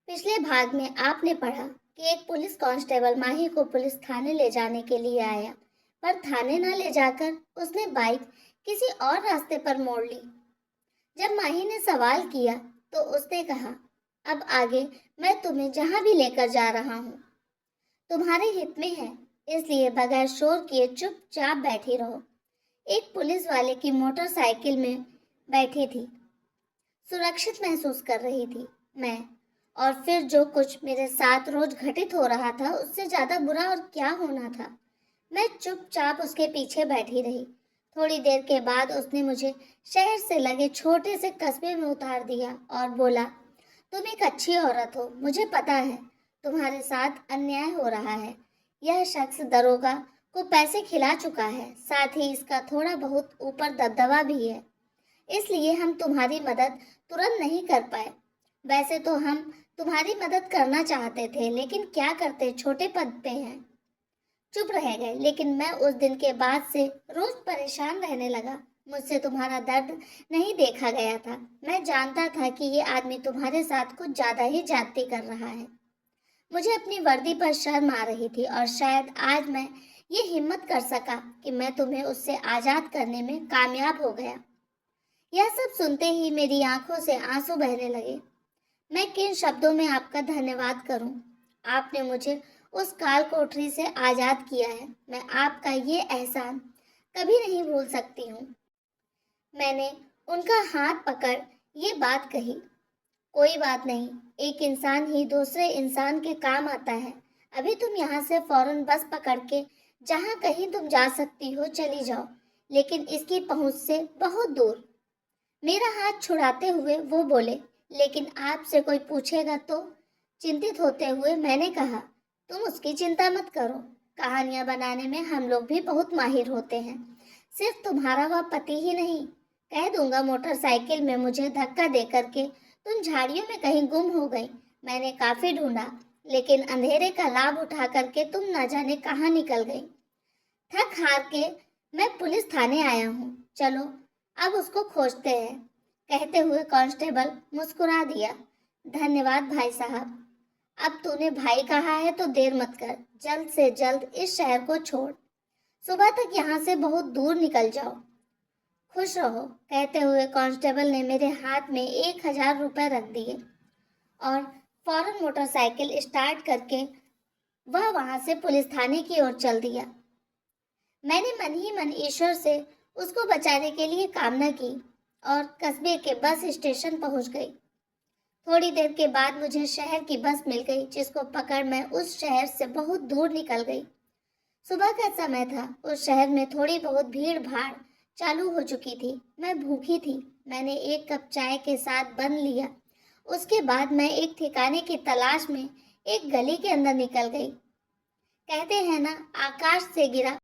पिछले भाग में आपने पढ़ा कि एक पुलिस कांस्टेबल माही को पुलिस थाने ले जाने के लिए आया, पर थाने न ले जाकर उसने बाइक किसी और रास्ते पर मोड़ ली। जब माही ने सवाल किया तो उसने कहा, अब आगे मैं तुम्हें जहां भी लेकर जा रहा हूं, तुम्हारे हित में है, इसलिए बगैर शोर किए चुपचाप बैठी रहो। एक पुलिस वाले की मोटरसाइकिल में बैठी थी, सुरक्षित महसूस कर रही थी मैं। और फिर जो कुछ मेरे साथ रोज घटित हो रहा था उससे ज्यादा बुरा और क्या होना था। मैं चुपचाप उसके पीछे बैठी रही। थोड़ी देर के बाद उसने मुझे शहर से लगे छोटे से कस्बे में उतार दिया और बोला, तुम एक अच्छी औरत हो, मुझे पता है तुम्हारे साथ अन्याय हो रहा है। यह शख्स दरोगा को पैसे खिला चुका है, साथ ही इसका थोड़ा बहुत ऊपर दबदबा भी है, इसलिए हम तुम्हारी मदद तुरंत नहीं कर पाए। वैसे तो हम तुम्हारी मदद करना चाहते थे, लेकिन क्या करते, छोटे पद पे हैं। चुप रह गए, लेकिन मैं उस दिन के बाद से रोज परेशान रहने लगा। मुझसे तुम्हारा दर्द नहीं देखा गया था। मैं जानता था कि ये आदमी तुम्हारे साथ कुछ ज्यादा ही ज्यादती कर रहा है। मुझे अपनी वर्दी पर शर्म आ रही थी और शायद आज मैं ये हिम्मत कर सका कि मैं तुम्हें उससे आजाद करने में कामयाब हो गया। यह सब सुनते ही मेरी आंखों से आंसू बहने लगे। मैं किन शब्दों में आपका धन्यवाद करूं? आपने मुझे उस काल कोठरी से आजाद किया है। मैं आपका ये एहसान कभी नहीं भूल सकती हूँ। मैंने उनका हाथ पकड़ ये बात कही, कोई बात नहीं, एक इंसान ही दूसरे इंसान के काम आता है। अभी तुम यहाँ से फौरन बस पकड़ के जहाँ कहीं तुम जा सकती हो चली जाओ, लेकिन इसकी पहुंच से बहुत दूर। मेरा हाथ छुड़ाते हुए वो बोले, लेकिन आपसे कोई पूछेगा तो? चिंतित होते हुए मैंने कहा, तुम उसकी चिंता मत करो। कहानियां बनाने में हम लोग भी बहुत माहिर होते हैं। सिर्फ तुम्हारा वह पति ही नहीं। कह दूंगा मोटरसाइकिल में मुझे धक्का दे करके तुम झाड़ियों में कहीं गुम हो गई। मैंने काफी ढूंढा, लेकिन अंधेरे का लाभ उठा करके तुम न जाने कहाँ निकल गई। थक हार के मैं पुलिस थाने आया हूँ, चलो अब उसको खोजते हैं। कहते हुए कांस्टेबल मुस्कुरा दिया। धन्यवाद भाई साहब। अब तूने भाई कहा है तो देर मत कर, जल्द से जल्द इस शहर को छोड़। सुबह तक यहाँ से बहुत दूर निकल जाओ। खुश रहो। कहते हुए कांस्टेबल ने मेरे हाथ में 1,000 रुपए रख दिए और फौरन मोटरसाइकिल स्टार्ट करके वह वहां से पुलिस थाने की ओर चल दिया। मैंने मन ही मन ईश्वर से उसको बचाने के लिए कामना की और कस्बे के बस स्टेशन पहुंच गई। थोड़ी देर के बाद मुझे शहर की बस मिल गई, जिसको पकड़ मैं उस शहर से बहुत दूर निकल गई। सुबह का समय था। उस शहर में थोड़ी बहुत भीड़ भाड़ चालू हो चुकी थी। मैं भूखी थी। मैंने एक कप चाय के साथ बन लिया। उसके बाद मैं एक ठिकाने की तलाश में एक गली के अंदर निकल गई। कहते हैं ना, आकाश से गिरा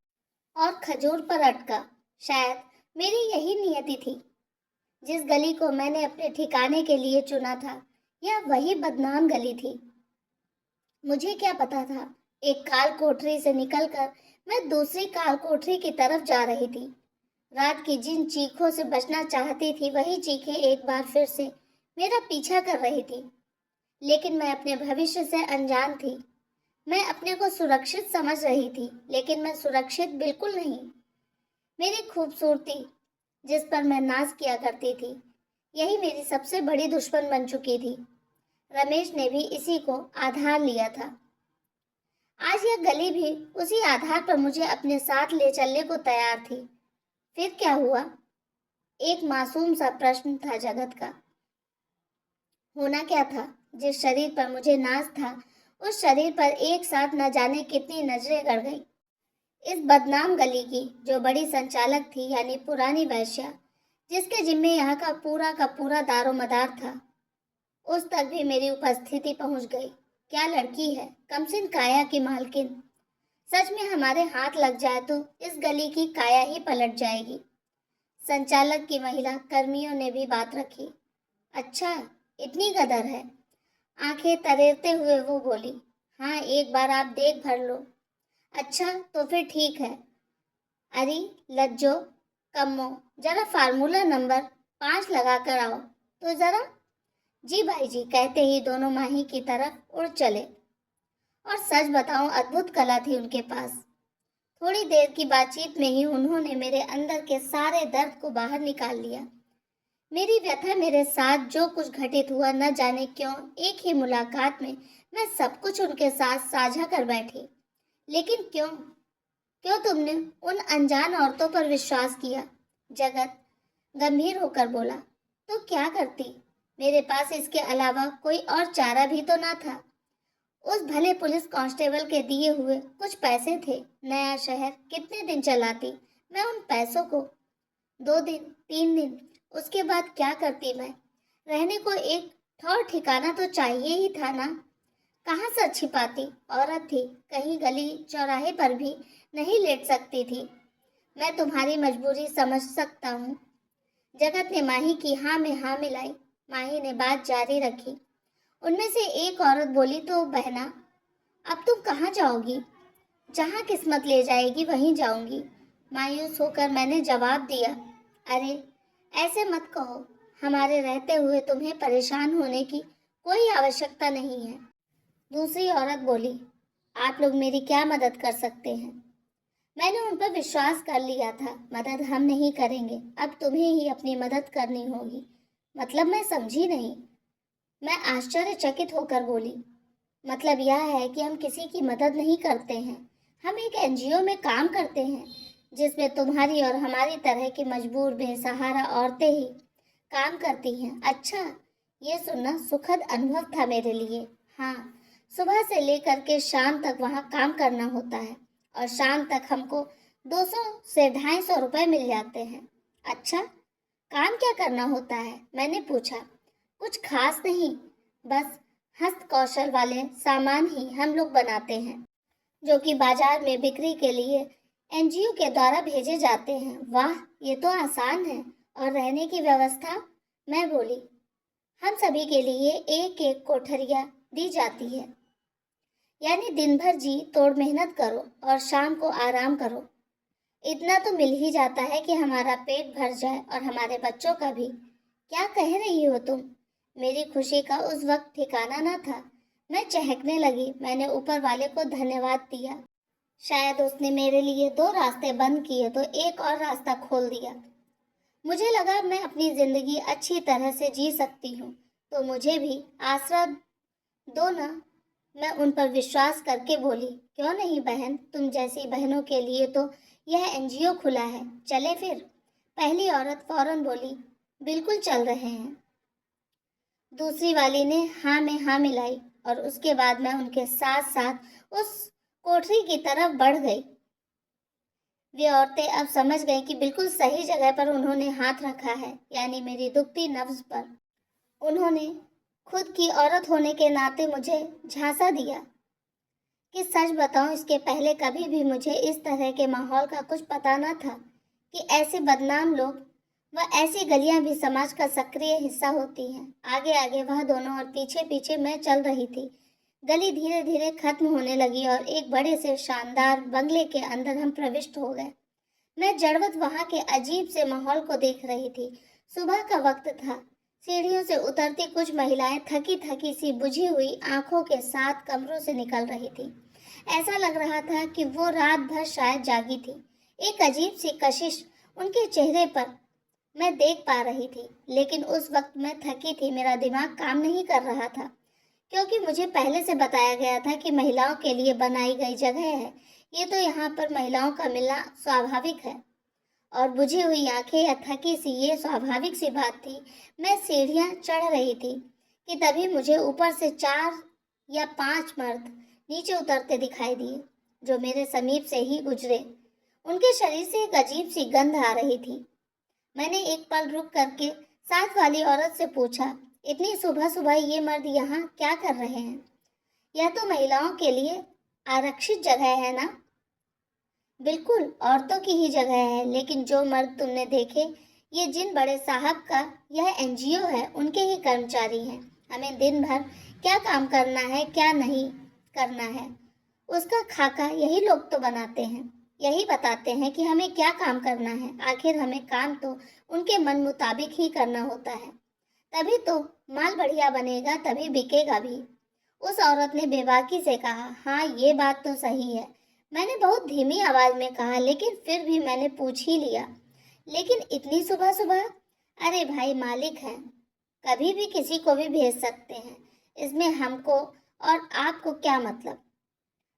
और खजूर पर अटका। शायद मेरी यही नियति थी। जिस गली को मैंने अपने ठिकाने के लिए चुना था, यह वही बदनाम गली थी। मुझे क्या पता था, एक काल कोठरी से निकलकर मैं दूसरी काल कोठरी की तरफ जा रही थी। रात की जिन चीखों से बचना चाहती थी, वही चीखें एक बार फिर से मेरा पीछा कर रही थी। लेकिन मैं अपने भविष्य से अनजान थी। मैं अपने को सुरक्षित समझ रही थी, लेकिन मैं सुरक्षित बिल्कुल नहीं। मेरी खूबसूरती, जिस पर मैं नाज किया करती थी, यही मेरी सबसे बड़ी दुश्मन बन चुकी थी। रमेश ने भी इसी को आधार लिया था। आज यह गली भी उसी आधार पर मुझे अपने साथ ले चलने को तैयार थी। फिर क्या हुआ? एक मासूम सा प्रश्न था जगत का। होना क्या था? जिस शरीर पर मुझे नाज था, उस शरीर पर एक साथ न जाने कितनी नजरें गड़ गई। इस बदनाम गली की जो बड़ी संचालक थी, यानी पुरानी वैश्या, जिसके जिम्मे यहाँ का पूरा दारोमदार था, उस तक भी मेरी उपस्थिति पहुंच गई। क्या लड़की है, कमसिन काया की मालकिन। सच में हमारे हाथ लग जाए तो इस गली की काया ही पलट जाएगी। संचालक की महिला कर्मियों ने भी बात रखी। अच्छा, इतनी कदर है? आंखें तरेरते हुए वो बोली, हाँ, एक बार आप देख भर लो। अच्छा, तो फिर ठीक है। अरे लज्जो, कम्मो, जरा फार्मूला नंबर 5 लगा कर आओ तो जरा। जी भाई जी, कहते ही दोनों माही की तरफ उड़ चले। और सच बताऊं, अद्भुत कला थी उनके पास। थोड़ी देर की बातचीत में ही उन्होंने मेरे अंदर के सारे दर्द को बाहर निकाल लिया। मेरी व्यथा, मेरे साथ जो कुछ घटित हुआ, न जाने क्यों एक ही मुलाकात में मैं सब कुछ उनके साथ साझा कर बैठी। लेकिन क्यों? क्यों तुमने उन अनजान औरतों पर विश्वास किया? जगत गंभीर होकर बोला। तो क्या करती? मेरे पास इसके अलावा कोई और चारा भी तो ना था। उस भले पुलिस कांस्टेबल के दिए हुए कुछ पैसे थे। नया शहर कितने दिन चलाती मैं उन पैसों को? 2 दिन, 3 दिन। उसके बाद क्या करती मैं? रहने को एक ठौर ठिकाना तो चाहिए ही था ना। कहाँ सर छिपाती? औरत थी, कहीं गली चौराहे पर भी नहीं लेट सकती थी। मैं तुम्हारी मजबूरी समझ सकता हूँ। जगत ने माही की हाँ में हाँ मिलाई। माही ने बात जारी रखी। उनमें से एक औरत बोली, तो बहना, अब तुम कहाँ जाओगी? जहाँ किस्मत ले जाएगी वहीं जाऊंगी। मायूस होकर मैंने जवाब दिया, अरे ऐसे मत कहो। हमारे रहते हुए तुम्हें परेशान होने की कोई आवश्यकता नहीं है। दूसरी औरत बोली, आप लोग मेरी क्या मदद कर सकते हैं? मैंने उन पर विश्वास कर लिया था। मदद हम नहीं करेंगे, अब तुम्हें ही अपनी मदद करनी होगी। मतलब मैं समझी नहीं। मैं आश्चर्यचकित होकर बोली, मतलब यह है कि हम किसी की मदद नहीं करते हैं। हम एक एनजीओ में काम करते हैं जिसमें तुम्हारी और हमारी तरह की मजबूर बेसहारा औरतें ही काम करती हैं। अच्छा, ये सुनना सुखद अनुभव था मेरे लिए। हाँ, सुबह से लेकर के शाम तक वहाँ काम करना होता है और शाम तक हमको 200 से 250 रुपए मिल जाते हैं। अच्छा, काम क्या करना होता है? मैंने पूछा। कुछ खास नहीं, बस हस्त कौशल वाले सामान ही हम लोग बनाते हैं जो कि बाजार में बिक्री के लिए एनजीओ के द्वारा भेजे जाते हैं। वाह, ये तो आसान है। और रहने की व्यवस्था? मैं बोली, हम सभी के लिए एक एक कोठरिया दी जाती है। यानी दिन भर जी तोड़ मेहनत करो और शाम को आराम करो। इतना तो मिल ही जाता है कि हमारा पेट भर जाए और हमारे बच्चों का भी। क्या कह रही हो तुम? मेरी खुशी का उस वक्त ठिकाना न था। मैं चहकने लगी। मैंने ऊपर वाले को धन्यवाद दिया। शायद उसने मेरे लिए 2 रास्ते बंद किए तो एक और रास्ता खोल दिया। मुझे लगा मैं अपनी जिंदगी अच्छी तरह से जी सकती हूँ, तो मुझे भी आसरा दो ना। मैं उन पर विश्वास करके बोली, क्यों नहीं बहन, तुम जैसी बहनों के लिए तो यह एनजीओ खुला है। चले फिर? पहली औरत फौरन बोली, बिल्कुल चल रहे हैं। दूसरी वाली ने हाँ में हाँ मिलाई और उसके बाद मैं उनके साथ साथ उस कोठरी की तरफ बढ़ गई। वे औरतें अब समझ गई कि बिल्कुल सही जगह पर उन्होंने हाथ रखा है, यानी मेरी दुखती नब्ज पर। उन्होंने खुद की औरत होने के नाते मुझे झांसा दिया। कि सच बताऊं, इसके पहले कभी भी मुझे इस तरह के माहौल का कुछ पता न था कि ऐसे बदनाम लोग व ऐसी गलियां भी समाज का सक्रिय हिस्सा होती हैं। आगे आगे वह दोनों और पीछे पीछे मैं चल रही थी। गली धीरे धीरे खत्म होने लगी और एक बड़े से शानदार बंगले के अंदर हम प्रविष्ट हो गए। मैं जड़वत वहां के अजीब से माहौल को देख रही थी। सुबह का वक्त था। सीढ़ियों से उतरती कुछ महिलाएं थकी थकी सी बुझी हुई आंखों के साथ कमरों से निकल रही थी। ऐसा लग रहा था कि वो रात भर शायद जागी थी। एक अजीब सी कशिश उनके चेहरे पर मैं देख पा रही थी। लेकिन उस वक्त मैं थकी थी, मेरा दिमाग काम नहीं कर रहा था, क्योंकि मुझे पहले से बताया गया था कि महिलाओं के लिए बनाई गई जगह है ये, तो यहाँ पर महिलाओं का मिलना स्वाभाविक है। और बुझी हुई आंखें या थकी सी, ये स्वाभाविक सी बात थी। मैं सीढ़ियां चढ़ रही थी कि तभी मुझे ऊपर से 4 या 5 मर्द नीचे उतरते दिखाई दिए, जो मेरे समीप से ही गुजरे। उनके शरीर से एक अजीब सी गंध आ रही थी। मैंने एक पल रुक करके साथ वाली औरत से पूछा, इतनी सुबह सुबह ये मर्द यहाँ क्या कर रहे हैं? यह तो महिलाओं के लिए आरक्षित जगह है ना? बिल्कुल, औरतों की ही जगह है, लेकिन जो मर्द तुमने देखे, ये जिन बड़े साहब का यह एनजीओ है, उनके ही कर्मचारी हैं। हमें दिन भर क्या काम करना है, क्या नहीं करना है, उसका खाका यही लोग तो बनाते हैं। यही बताते हैं कि हमें क्या काम करना है। आखिर हमें काम तो उनके मन मुताबिक ही करना होता है। तभी तो माल बढ़िया बनेगा तभी बिकेगा भी। उस औरत ने बेबाकी से कहा। हाँ, ये बात तो सही है। मैंने बहुत धीमी आवाज में कहा, लेकिन फिर भी मैंने पूछ ही लिया। लेकिन इतनी सुबह सुबह? अरे भाई, मालिक हैं, कभी भी किसी को भी भेज सकते हैं। इसमें हमको और आपको क्या मतलब?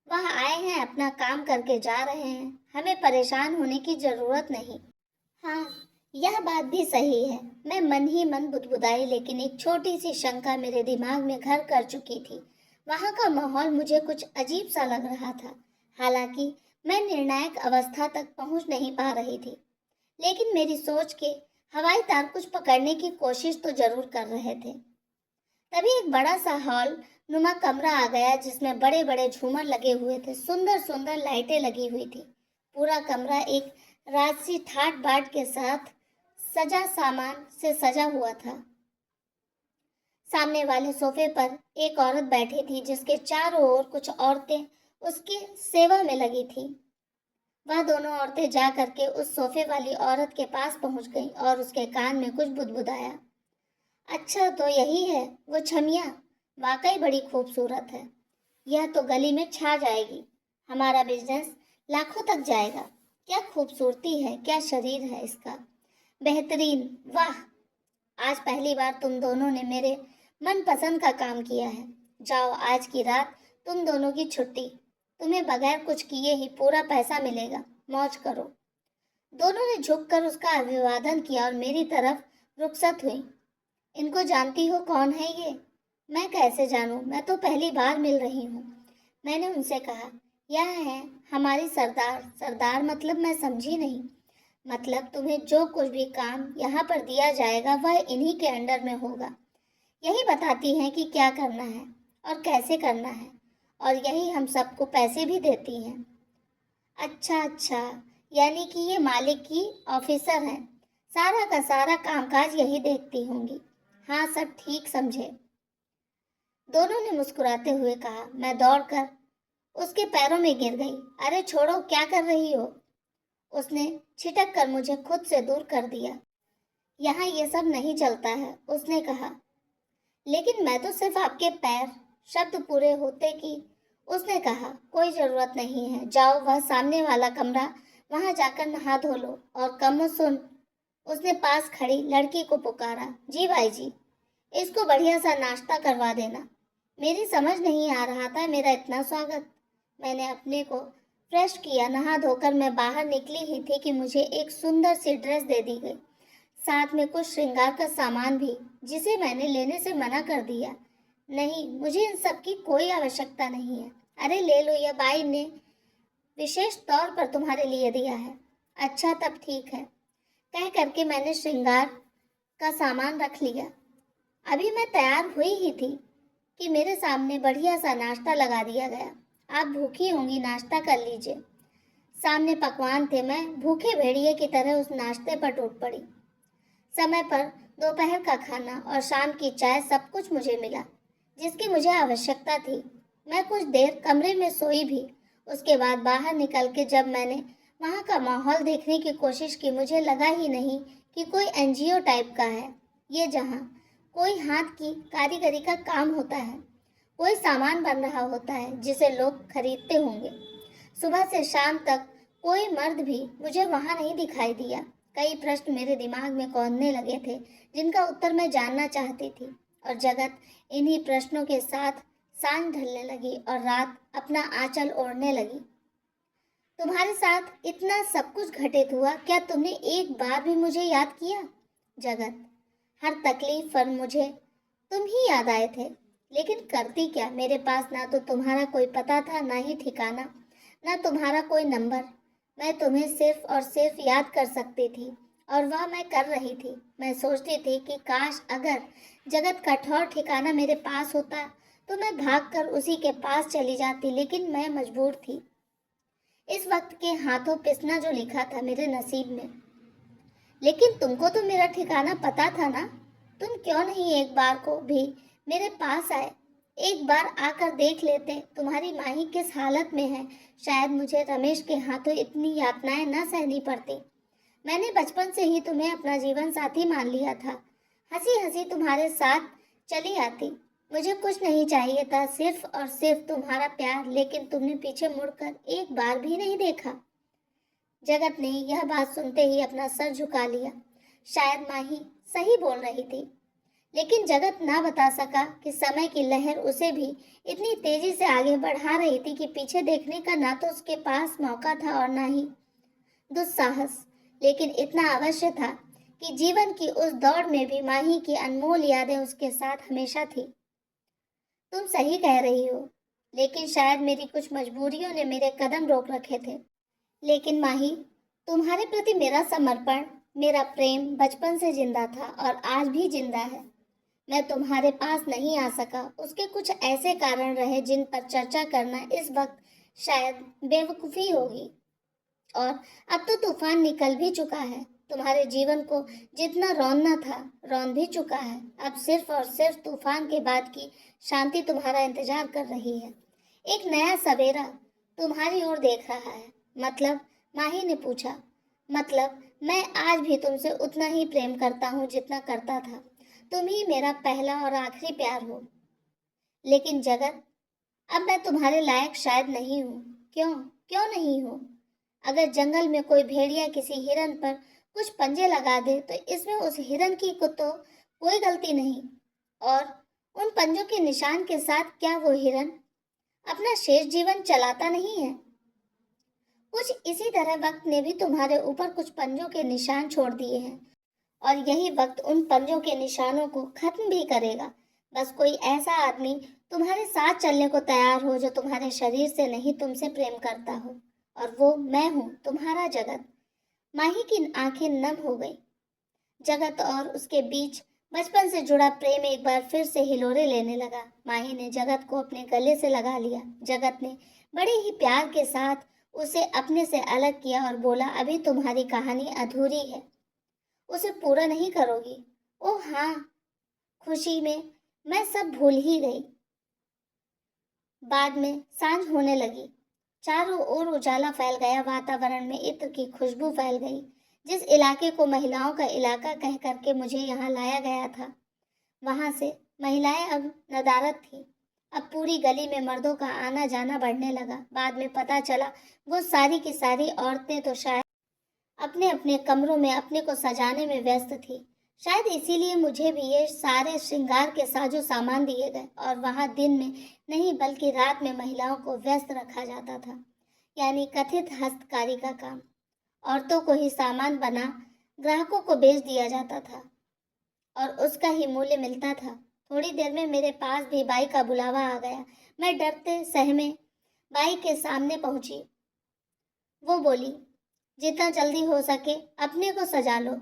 वह आए हैं, अपना काम करके जा रहे हैं, हमें परेशान होने की जरूरत नहीं। हाँ, यह बात भी सही है। मैं मन ही मन बुदबुदाई, लेकिन एक छोटी सी शंका मेरे दिमाग में घर कर चुकी थी। वहाँ का माहौल मुझे कुछ अजीब सा लग रहा था। हालांकि मैं निर्णायक अवस्था तक पहुँच नहीं पा रही थी, लेकिन मेरी सोच के हवाई तार कुछ पकड़ने की कोशिश तो जरूर कर रहे थे। तभी एक बड़ा सा हॉल नुमा कमरा आ गया, जिसमें बड़े बड़े झूमर लगे हुए थे, सुंदर सुंदर लाइटें लगी हुई थी। पूरा कमरा एक राजसी ठाट बाट के साथ सजा सामान से सजा हुआ था। सामने वाले सोफे पर एक औरत बैठी थी, जिसके चारों ओर कुछ औरतें उसकी सेवा में लगी थी। वह दोनों औरतें जा करके उस सोफे वाली औरत के पास पहुंच गईं और उसके कान में कुछ बुदबुदाया। अच्छा, तो यही है वो छमिया, वाकई बड़ी खूबसूरत है। यह तो गली में छा जाएगी, हमारा बिजनेस लाखों तक जाएगा। क्या खूबसूरती है, क्या शरीर है इसका, बेहतरीन। वाह, आज पहली बार तुम दोनों ने मेरे मन पसंद का काम किया है। जाओ, आज की रात तुम दोनों की छुट्टी। तुम्हें बगैर कुछ किए ही पूरा पैसा मिलेगा, मौज करो। दोनों ने झुककर उसका अभिवादन किया और मेरी तरफ रुखसत हुई। इनको जानती हो कौन है ये? मैं कैसे जानूं, मैं तो पहली बार मिल रही हूँ। मैंने उनसे कहा। यह है हमारी सरदार। सरदार मतलब? मैं समझी नहीं। मतलब तुम्हें जो कुछ भी काम यहाँ पर दिया जाएगा वह इन्हीं के अंडर में होगा। यही बताती हैं कि क्या करना है और कैसे करना है, और यही हम सबको पैसे भी देती हैं। अच्छा अच्छा, यानी कि ये मालिक की ऑफिसर हैं, सारा का सारा कामकाज यही देखती होंगी। हाँ, सब ठीक समझे। दोनों ने मुस्कुराते हुए कहा। मैं दौड़कर उसके पैरों में गिर गई। अरे छोड़ो, क्या कर रही हो? उसने छिटक कर मुझे खुद से दूर कर दिया। यहाँ ये सब नहीं चलता है, उसने कहा। लेकिन मैं तो सिर्फ आपके पैर। शब्द पूरे होते कि उसने कहा, कोई जरूरत नहीं है, जाओ वह सामने वाला कमरा, वहां जाकर नहा धो लो। और कमो सुन, उसने पास खड़ी लड़की को पुकारा। जी भाई जी, इसको बढ़िया सा नाश्ता करवा देना। मेरी समझ नहीं आ रहा था मेरा इतना स्वागत। मैंने अपने को फ्रेश किया। नहा धोकर मैं बाहर निकली ही थी कि मुझे एक सुंदर सी ड्रेस दे दी गई, साथ में कुछ श्रृंगार का सामान भी, जिसे मैंने लेने से मना कर दिया। नहीं, मुझे इन सब की कोई आवश्यकता नहीं है। अरे ले लो, यह बाई ने विशेष तौर पर तुम्हारे लिए दिया है। अच्छा, तब ठीक है, कह करके मैंने श्रृंगार का सामान रख लिया। अभी मैं तैयार हुई ही थी कि मेरे सामने बढ़िया सा नाश्ता लगा दिया गया। आप भूखी होंगी, नाश्ता कर लीजिए। सामने पकवान थे। मैं भूखे भेड़िए की तरह उस नाश्ते पर टूट पड़ी। समय पर दोपहर का खाना और शाम की चाय, सब कुछ मुझे मिला जिसकी मुझे आवश्यकता थी। मैं कुछ देर कमरे में सोई भी। उसके बाद बाहर निकल के जब मैंने वहाँ का माहौल देखने की कोशिश की, मुझे लगा ही नहीं कि कोई एनजीओ टाइप का है ये, जहाँ कोई हाथ की कारीगरी का काम होता है, कोई सामान बन रहा होता है जिसे लोग खरीदते होंगे। सुबह से शाम तक कोई मर्द भी मुझे वहां नहीं दिखाई दिया। कई प्रश्न मेरे दिमाग में कौंधने लगे थे, जिनका उत्तर मैं जानना चाहती थी। और जगत इन्हीं प्रश्नों के साथ सांझ ढलने लगी और रात अपना आंचल ओढ़ने लगी। तुम्हारे साथ इतना सब कुछ घटित हुआ, क्या तुमने एक बार भी मुझे याद किया? जगत, हर तकलीफ पर मुझे तुम ही याद आए थे, लेकिन करती क्या? मेरे पास ना तो तुम्हारा कोई पता था, ना ही ठिकाना, ना तुम्हारा कोई नंबर। मैं तुम्हें सिर्फ और सिर्फ याद कर सकती थी, और वह मैं कर रही थी। मैं सोचती थी कि काश अगर जगत का ठौर ठिकाना मेरे पास होता तो मैं भागकर उसी के पास चली जाती, लेकिन मैं मजबूर थी। इस वक्त के हाथों पिसना जो लिखा था मेरे नसीब में। लेकिन तुमको तो मेरा ठिकाना पता था ना? तुम क्यों नहीं एक बार को भी मेरे पास आए? एक बार आकर देख लेते तुम्हारी माही किस हालत में है। शायद मुझे रमेश के हाथों इतनी यातनाएं न सहनी पड़ती। मैंने बचपन से ही तुम्हें अपना जीवन साथी मान लिया था। हंसी हंसी तुम्हारे साथ चली आती। मुझे कुछ नहीं चाहिए था, सिर्फ और सिर्फ तुम्हारा प्यार, लेकिन तुमने पीछे मुड़कर एक बार भी नहीं देखा। जगत ने यह बात सुनते ही अपना सर झुका लिया। शायद माही सही बोल रही थी, लेकिन जगत ना बता सका कि समय की लहर उसे भी इतनी तेजी से आगे बढ़ा रही थी कि पीछे देखने का ना तो उसके पास मौका था और ना ही दुस्साहस। लेकिन इतना अवश्य था कि जीवन की उस दौड़ में भी माही की अनमोल यादें उसके साथ हमेशा थी। तुम सही कह रही हो, लेकिन शायद मेरी कुछ मजबूरियों ने मेरे कदम रोक रखे थे। लेकिन माही, तुम्हारे प्रति मेरा समर्पण, मेरा प्रेम बचपन से जिंदा था और आज भी जिंदा है। मैं तुम्हारे पास नहीं आ सका, उसके कुछ ऐसे कारण रहे जिन पर चर्चा करना इस वक्त शायद बेवकूफ़ी होगी। और अब तो तूफान निकल भी चुका है। तुम्हारे जीवन को जितना रौंदना था रौंद भी चुका है। अब सिर्फ और सिर्फ तूफान के बाद की शांति तुम्हारा इंतजार कर रही है। एक नया सवेरा तुम्हारी ओर देख रहा है। मतलब? माही ने पूछा। मतलब मैं आज भी तुमसे उतना ही प्रेम करता हूँ जितना करता था। तुम ही मेरा पहला और आखिरी प्यार हो। लेकिन जगत, अब मैं तुम्हारे लायक शायद नहीं हूँ। क्यों? क्यों नहीं हूँ? अगर जंगल में कोई भेड़िया किसी हिरन पर कुछ पंजे लगा दे तो इसमें उस हिरन की को तो कोई गलती नहीं। और उन पंजों के निशान के साथ क्या वो हिरन अपना शेष जीवन चलाता नहीं है? कुछ इसी तरह वक्त ने भी तुम्हारे ऊपर कुछ पंजों के निशान छोड़ दिए हैं, और यही वक्त उन पंजों के निशानों को खत्म भी करेगा। बस कोई ऐसा आदमी तुम्हारे साथ चलने को तैयार हो जो तुम्हारे शरीर से नहीं तुमसे प्रेम करता हो, और वो मैं हूँ, तुम्हारा जगत। माही की आंखें नम हो गई। जगत और उसके बीच बचपन से जुड़ा प्रेम एक बार फिर से हिलोरे लेने लगा। माही ने जगत को अपने गले से लगा लिया। जगत ने बड़े ही प्यार के साथ उसे अपने से अलग किया और बोला, अभी तुम्हारी कहानी अधूरी है, उसे पूरा नहीं करोगी? ओह हाँ, खुशी में मैं सब भूल ही गई। बाद में सांझ होने लगी। चारों ओर उजाला फैल गया, वातावरण में इत्र की खुशबू फैल गई। जिस इलाके को महिलाओं का इलाका कह करके मुझे यहाँ लाया गया था, वहां से महिलाएं अब नदारद थी। अब पूरी गली में मर्दों का आना जाना बढ़ने लगा। बाद में पता चला वो सारी की सारी औरतें तो शायद अपने अपने कमरों में अपने को सजाने में व्यस्त थी। शायद इसीलिए मुझे भी ये सारे श्रृंगार के साजो सामान दिए गए, और वहां दिन में नहीं बल्कि रात में महिलाओं को व्यस्त रखा जाता था। यानी कथित हस्तकारी का काम। औरतों को ही सामान बना ग्राहकों को बेच दिया जाता था और उसका ही मूल्य मिलता था। थोड़ी देर में मेरे पास भी बाई का बुलावा आ गया। मैं डरते सहमे बाई के सामने पहुंची। वो बोली, जितना जल्दी हो सके अपने को सजा लो,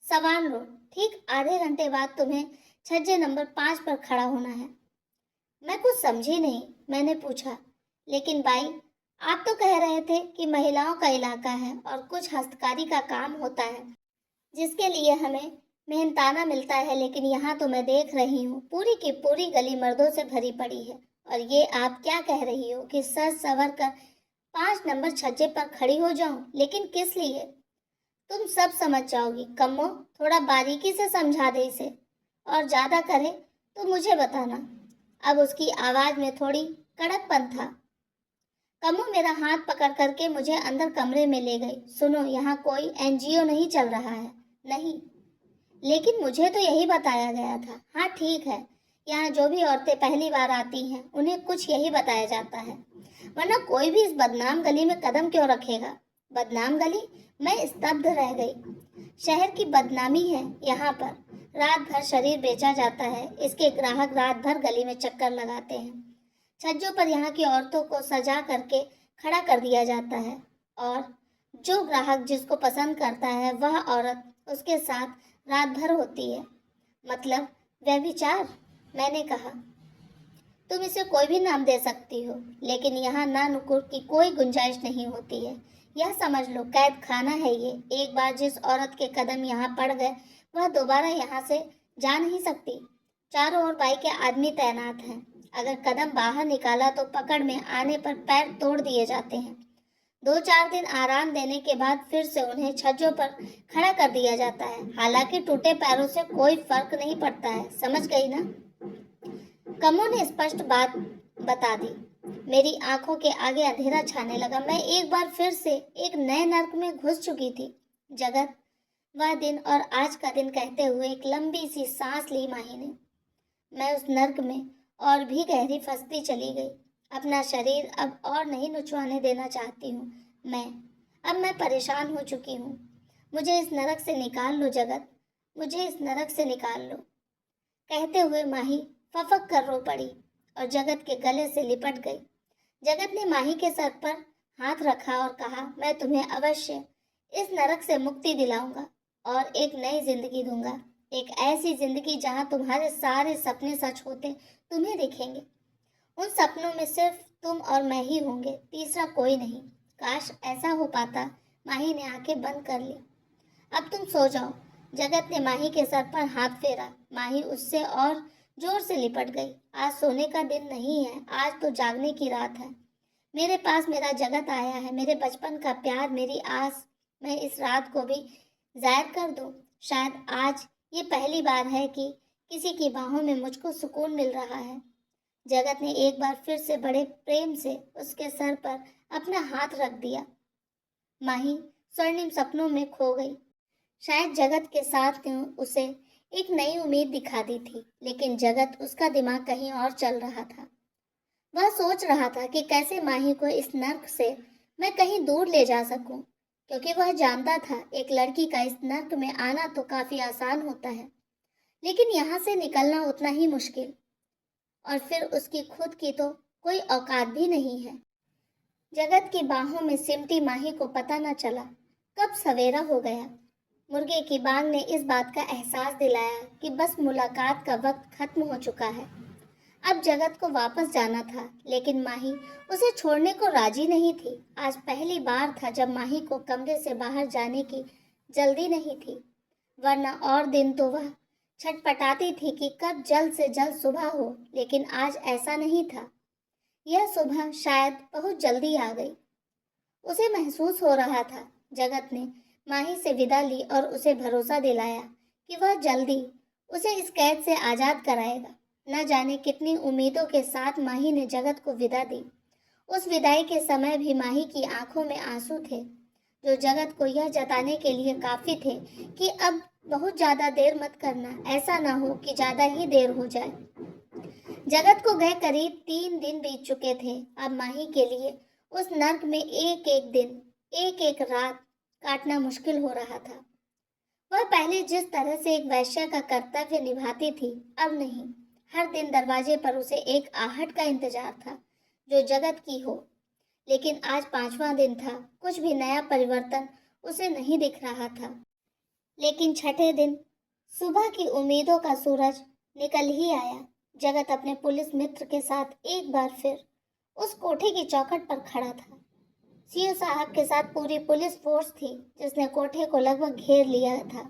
संवार लो। ठीक आधे घंटे बाद तुम्हें छज्जे नंबर 5 पर खड़ा होना है। मैं कुछ समझी नहीं। मैंने पूछा, लेकिन बाई, आप तो कह रहे थे कि महिलाओं का इलाका है और कुछ हस्तकारी का काम होता है जिसके लिए हमें मेहनताना मिलता है, लेकिन यहाँ तो मैं देख रही हूँ पूरी की पूरी गली मर्दों से भरी पड़ी है। और ये आप क्या कह रही हो कि सज संवर कर 5 नंबर छज्जे पर खड़ी हो जाऊं? लेकिन किस लिए? तुम सब समझ जाओगी कम्मो, थोड़ा बारीकी से समझा दे इसे, और ज्यादा करे तो मुझे बताना। अब उसकी आवाज में थोड़ी कड़कपन था। कम्मो मेरा हाथ पकड़ करके मुझे अंदर कमरे में ले गई। सुनो, यहाँ कोई एनजीओ नहीं चल रहा है। नहीं, लेकिन मुझे तो यही बताया गया था। हाँ ठीक है, यहाँ जो भी औरतें पहली बार आती हैं उन्हें कुछ यही बताया जाता है, वरना कोई भी इस बदनाम गली में कदम क्यों रखेगा? बदनाम गली? मैं स्तब्ध रह गई। शहर की बदनामी है यहाँ पर। रात भर शरीर बेचा जाता है, इसके ग्राहक रात भर गली में चक्कर लगाते हैं। छज्जों पर यहाँ की औरतों को सजा करके खड़ा कर दिया जाता है, और जो ग्राहक जिसको पसंद करता है वह औरत उसके साथ रात भर होती है। मतलब व्यभिचार? मैंने कहा, तुम इसे कोई भी नाम दे सकती हो, लेकिन यहाँ ना नुकुर की कोई गुंजाइश नहीं होती है। यह समझ लो, कैद खाना है ये। एक बार जिस औरत के कदम यहाँ पड़ गए वह दोबारा यहाँ से जा नहीं सकती। चारों ओर बाई के आदमी तैनात हैं। अगर कदम बाहर निकाला तो पकड़ में आने पर पैर तोड़ दिए जाते हैं। 2-4 दिन आराम देने के बाद फिर से उन्हें छज्जों पर खड़ा कर दिया जाता है। हालांकि टूटे पैरों से कोई फर्क नहीं पड़ता है, समझ गई ना? कमो ने स्पष्ट बात बता दी। मेरी आंखों के आगे अंधेरा छाने लगा। मैं एक बार फिर से एक नए नर्क में घुस चुकी थी। जगत, वह दिन और आज का दिन कहते हुए एक लंबी सी सांस ली माही ने। मैं उस नर्क में और भी गहरी फंसती चली गई। अपना शरीर अब और नहीं नुचवाने देना चाहती हूँ। मैं परेशान हो चुकी हूँ। मुझे इस नरक से निकाल लो जगत, मुझे इस नरक से निकाल लो। कहते हुए माही फफक कर रो पड़ी और जगत के गले से लिपट गई। जगत ने माही के सर पर हाथ रखा और कहा, मैं तुम्हें अवश्य इस नरक से मुक्ति दिलाऊंगा और एक नई जिंदगी दूंगा। एक ऐसी जिंदगी जहां तुम्हारे सारे सपने सच होते तुम्हें दिखेंगे। उन सपनों में सिर्फ तुम और मैं ही होंगे, तीसरा कोई नहीं। काश ऐसा हो पाता। माही ने आंखें बंद कर ली। अब तुम सो जाओ। जगत ने माही के सर पर हाथ फेरा। माही उससे और जोर से लिपट गई। आज सोने का दिन नहीं है, आज तो जागने की रात है। मेरे पास मेरा जगत आया है, मेरे बचपन का प्यार, मेरी आस। मैं इस रात को भी जाहिर कर दूं। शायद आज ये पहली बार है कि किसी की बाहों में मुझको सुकून मिल रहा है। जगत ने एक बार फिर से बड़े प्रेम से उसके सर पर अपना हाथ रख दिया। माही स्वर्णिम सपनों में खो गई। शायद जगत के साथ ने उसे एक नई उम्मीद दिखा दी थी, लेकिन जगत, उसका दिमाग कहीं और चल रहा था। वह सोच रहा था कि कैसे माही को इस नर्क से मैं कहीं दूर ले जा सकूं, क्योंकि वह जानता था एक लड़की का इस नर्क में आना तो काफी आसान होता है, लेकिन यहाँ से निकलना उतना ही मुश्किल। और फिर उसकी खुद की तो कोई औकात भी नहीं है। जगत की बाहों में सिमटी माही को पता न चला कब सवेरा हो गया। मुर्गे की बांग ने इस बात का एहसास दिलाया कि बस मुलाकात का वक्त खत्म हो चुका है। अब जगत को वापस जाना था, लेकिन माही उसे छोड़ने को राजी नहीं थी। आज पहली बार था जब माही को कमरे से बाहर जाने की जल्दी नहीं थी, वरना और दिन तो वह छटपटाती थी कि कब जल्द से जल्द सुबह हो, लेकिन आज ऐसा नहीं था। यह सुबह शायद बहुत जल्दी आ गई। उसे महसूस हो रहा था। जगत ने माही से विदा ली और उसे भरोसा दिलाया कि वह जल्दी उसे इस कैद से आज़ाद कराएगा। न जाने कितनी उम्मीदों के साथ माही ने जगत को विदा दी। उस विदाई के समय भी माही की आंखों में आंसू थे, जो जगत को यह जताने के लिए काफी थे कि अब बहुत ज्यादा देर मत करना, ऐसा ना हो कि ज्यादा ही देर हो जाए। जगत को गए करीब 3 दिन बीत चुके थे। अब माही के लिए उस नर्क में एक एक दिन, एक एक रात काटना मुश्किल हो रहा था। वह पहले जिस तरह से एक वैश्या का कर्तव्य निभाती थी, अब नहीं। हर दिन दरवाजे पर उसे एक आहट का इंतजार था, जो जगत की हो। लेकिन आज 5वां दिन था, कुछ भी नया परिवर्तन उसे नहीं दिख रहा था। लेकिन छठे दिन सुबह की उम्मीदों का सूरज निकल ही आया। जगत अपने पुलिस मित्र के साथ एक बार फिर उस कोठे की चौखट पर खड़ा था। सीओ साहब के साथ पूरी पुलिस फोर्स थी, जिसने कोठे को लगभग घेर लिया था।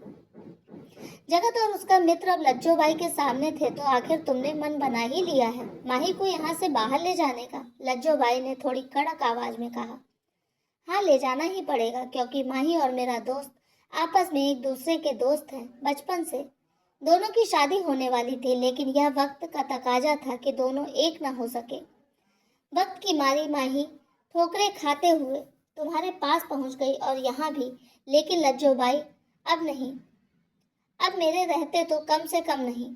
जगत और उसका मित्र अब लज्जो बाई के सामने थे। तो आखिर तुमने मन बना ही लिया है माही को यहाँ से बाहर ले जाने का? लज्जो बाई ने थोड़ी कड़क आवाज में कहा। हाँ, ले जाना ही पड़ेगा, क्योंकि माही और मेरा दोस्त आपस में एक दूसरे के दोस्त हैं बचपन से। दोनों की शादी होने वाली थी, लेकिन यह वक्त का तकाजा था कि दोनों एक न हो सके। वक्त की मारी माही ठोकरे खाते हुए तुम्हारे पास पहुंच गई, और यहाँ भी। लेकिन लज्जो बाई, अब नहीं, अब मेरे रहते तो कम से कम नहीं।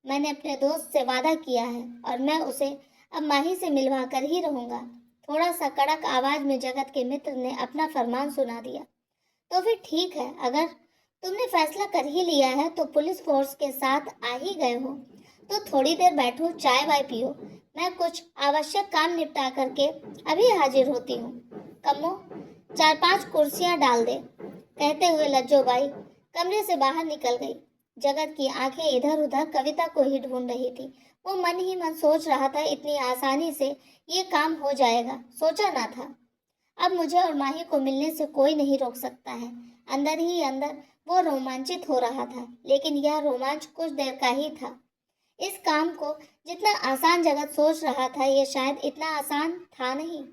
मैंने अपने दोस्त से वादा किया है और मैं उसे अब माही से मिलवा कर ही रहूंगा। थोड़ा सा कड़क आवाज में जगत के मित्र ने अपना फरमान सुना दिया। तो फिर ठीक है, अगर तुमने फैसला कर ही लिया है तो पुलिस फोर्स के साथ आ ही गए हो तो थोड़ी देर बैठो, चाय वाय पियो। मैं कुछ आवश्यक काम निपटा करके अभी हाजिर होती हूँ। कम्मो, 4-5 कुर्सियां डाल दे। कहते हुए लज्जो बाई कमरे से बाहर निकल गई। जगत की आंखें इधर उधर कविता को ही ढूंढ रही थी। वो मन ही मन सोच रहा था, इतनी आसानी से ये काम हो जाएगा, सोचा ना था। अब मुझे और माही को मिलने से कोई नहीं रोक सकता है। अंदर ही अंदर वो रोमांचित हो रहा था, लेकिन यह रोमांच कुछ देर का ही था। इस काम को जितना आसान जगत सोच रहा था, ये शायद इतना आसान था नहीं।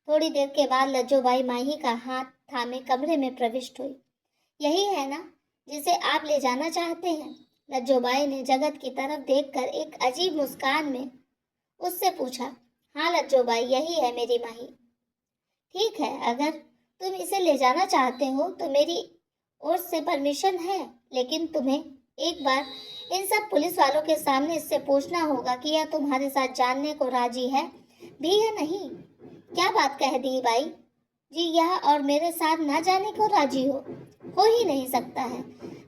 थोड़ी देर के बाद लज्जोबाई माही का हाथ थामे कमरे में प्रविष्ट हुई। यही है ना जिसे आप ले जाना चाहते हैं? लज्जोबाई ने जगत की तरफ देखकर एक अजीब मुस्कान में उससे पूछा। हाँ लज्जो बाई, यही है मेरी माही। ठीक है, अगर तुम इसे ले जाना चाहते हो तो मेरी ओर से परमिशन है, लेकिन तुम्हें एक बार इन सब पुलिस वालों के सामने इससे पूछना होगा कि यह तुम्हारे साथ जानने को राजी है भी या नहीं। क्या बात कह दी बाई जी, यह और मेरे साथ ना जाने को राजी हो ही नहीं सकता है।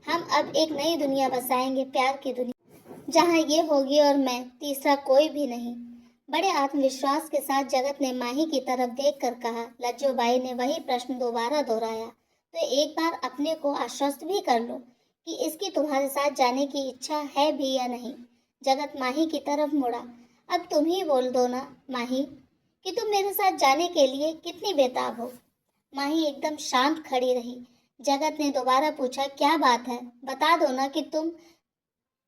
हम अब एक नई दुनिया बसाएंगे, प्यार की दुनिया, जहाँ ये होगी और मैं, तीसरा कोई भी नहीं। बड़े आत्मविश्वास के साथ जगत ने माही की तरफ देखकर कहा। लज्जो बाई ने वही प्रश्न दोबारा दोहराया। तो एक बार अपने को आश्वस्त भी कर लो कि इसकी तुम्हारे साथ जाने की इच्छा है भी या नहीं। जगत माही की तरफ मुड़ा। अब तुम ही बोल दो ना माही, कि तुम मेरे साथ जाने के लिए कितनी बेताब हो। माही एकदम शांत खड़ी रही। जगत ने दोबारा पूछा, क्या बात है, बता दो ना कि तुम।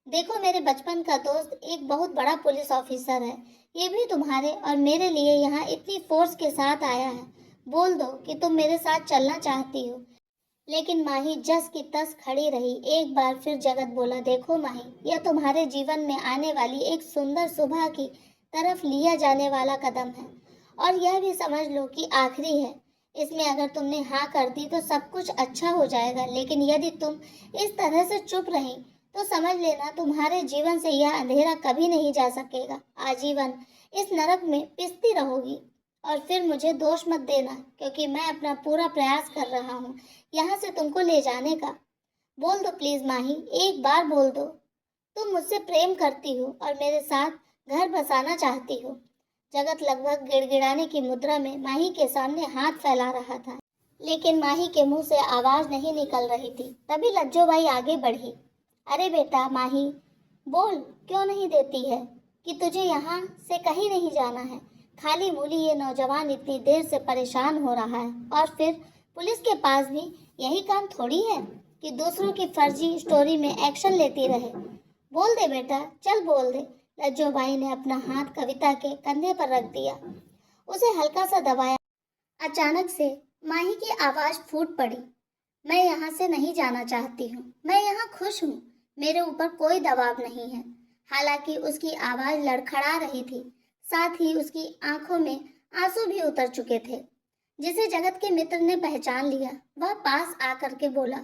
देखो, मेरे बचपन का दोस्त एक बहुत बड़ा पुलिस ऑफिसर है। ये भी तुम्हारे और मेरे लिए यहाँ इतनी फोर्स के साथ आया है। बोल दो कि तुम मेरे साथ चलना चाहती हो। लेकिन माही जस की तस खड़ी रही। एक बार फिर जगत बोला, देखो माही, यह तुम्हारे जीवन में आने वाली एक सुंदर सुबह की तरफ लिया जाने वाला कदम है, और यह भी समझ लो कि आखिरी है। इसमें अगर तुमने हाँ कर दी तो सब कुछ अच्छा हो जाएगा, लेकिन यदि तुम इस तरह से चुप रही तो समझ लेना तुम्हारे जीवन से यह अंधेरा कभी नहीं जा सकेगा। आजीवन इस नरक में पिसती रहोगी। और फिर मुझे दोष मत देना, क्योंकि मैं अपना पूरा प्रयास कर रहा हूँ यहाँ से तुमको ले जाने का। बोल दो प्लीज माही, एक बार बोल दो तुम मुझसे प्रेम करती हो और मेरे साथ घर बसाना चाहती हो। जगत लगभग गिड़गिड़ाने की मुद्रा में माही के सामने हाथ फैला रहा था, लेकिन माही के मुंह से आवाज नहीं निकल रही थी। तभी लज्जो बाई आगे बढ़ी। अरे बेटा माही, बोल, क्यों नहीं देती है कि तुझे यहाँ से कहीं नहीं जाना है। खाली मूली ये नौजवान इतनी देर से परेशान हो रहा है, और फिर पुलिस के पास भी यही काम थोड़ी है कि दूसरों की फर्जी स्टोरी में एक्शन लेती रहे। बोल दे बेटा, चल बोल दे। लज्जो बाई ने अपना हाथ कविता के कंधे पर रख दिया, उसे हल्का सा दबाया। अचानक से माही की आवाज फूट पड़ी। मैं यहाँ से नहीं जाना चाहती हूँ, मैं यहाँ खुश हूँ। मेरे ऊपर कोई दबाव नहीं है। हालांकि उसकी आवाज लड़खड़ा रही थी, साथ ही उसकी आंखों में आंसू भी उतर चुके थे। जिसे जगत के मित्र ने पहचान लिया, वह पास आकर के बोला,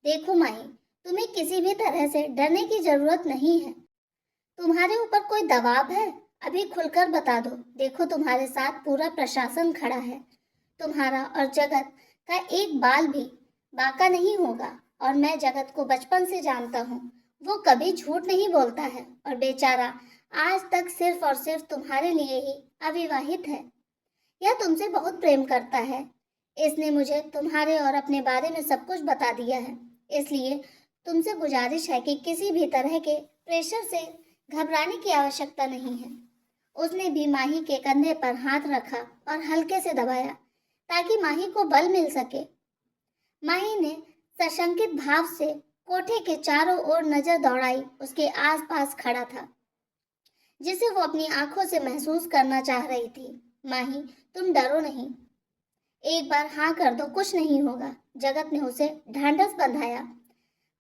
देखो माही, तुम्हें किसी भी तरह से डरने की जरूरत नहीं है। तुम्हारे ऊपर कोई दबाव है? अभी खुलकर बता दो। देखो, तुम्हारे साथ पूरा प्रशासन खड़ा है। तुम्हारा और जगत का एक बाल भी बाका नहीं होगा, और मैं जगत को बचपन से जानता हूँ। वो कभी झूठ नहीं बोलता है, और बेचारा आज तक सिर्फ और सिर्फ तुम्हारे लिए ही अविवाहित है। यह तुमसे बहुत प्रेम करता है। इसने मुझे तुम्हारे और अपने बारे में सब कुछ बता दिया है। इसलिए तुमसे गुजारिश है कि किसी भी तरह के प्रेशर से घबराने की आवश्यकता नहीं है। उसने भी माही के कंधे पर हाथ रखा और हल्के से दबाया, ताकि माही को बल मिल सके। माही ने सशंकित भाव से कोठे के चारों ओर नजर दौड़ाई। उसके आसपास खड़ा था, जिसे वो अपनी आंखों से महसूस करना चाह रही थी। माही, तुम डरो नहीं, एक बार हाँ कर दो, कुछ नहीं होगा। जगत ने उसे ढांढस बंधाया।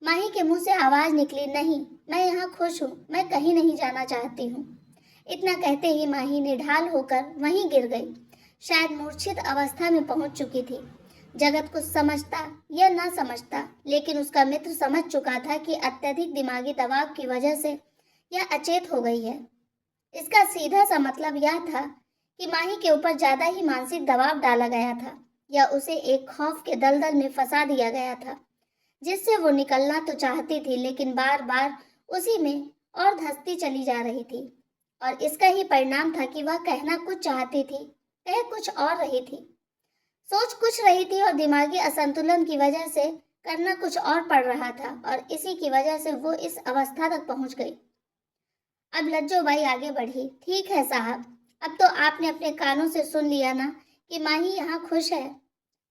माही के मुंह से आवाज निकली, नहीं, मैं यहाँ खुश हूँ, मैं कहीं नहीं जाना चाहती हूँ। इतना कहते ही माही निढाल होकर वहीं गिर गई। शायद मूर्छित अवस्था में पहुंच चुकी थी। जगत कुछ समझता या ना समझता, लेकिन उसका मित्र समझ चुका था कि अत्यधिक दिमागी दबाव की वजह से यह अचेत हो गई है। इसका सीधा सा मतलब यह था कि माही के ऊपर ज्यादा ही मानसिक दबाव डाला गया था, या उसे एक खौफ के दलदल में फंसा दिया गया था, जिससे वो निकलना तो चाहती थी, लेकिन बार बार उसी में और धंसती चली जा रही थी। और इसका ही परिणाम था कि वह कहना कुछ चाहती थी, कह कुछ और रही थी, सोच कुछ रही थी, और दिमागी असंतुलन की वजह से करना कुछ और पड़ रहा था, और इसी की वजह से वो इस अवस्था तक पहुंच गई। अब लज्जो बाई आगे बढ़ी। ठीक है साहब, अब तो आपने अपने कानों से सुन लिया ना कि माही यहाँ खुश है,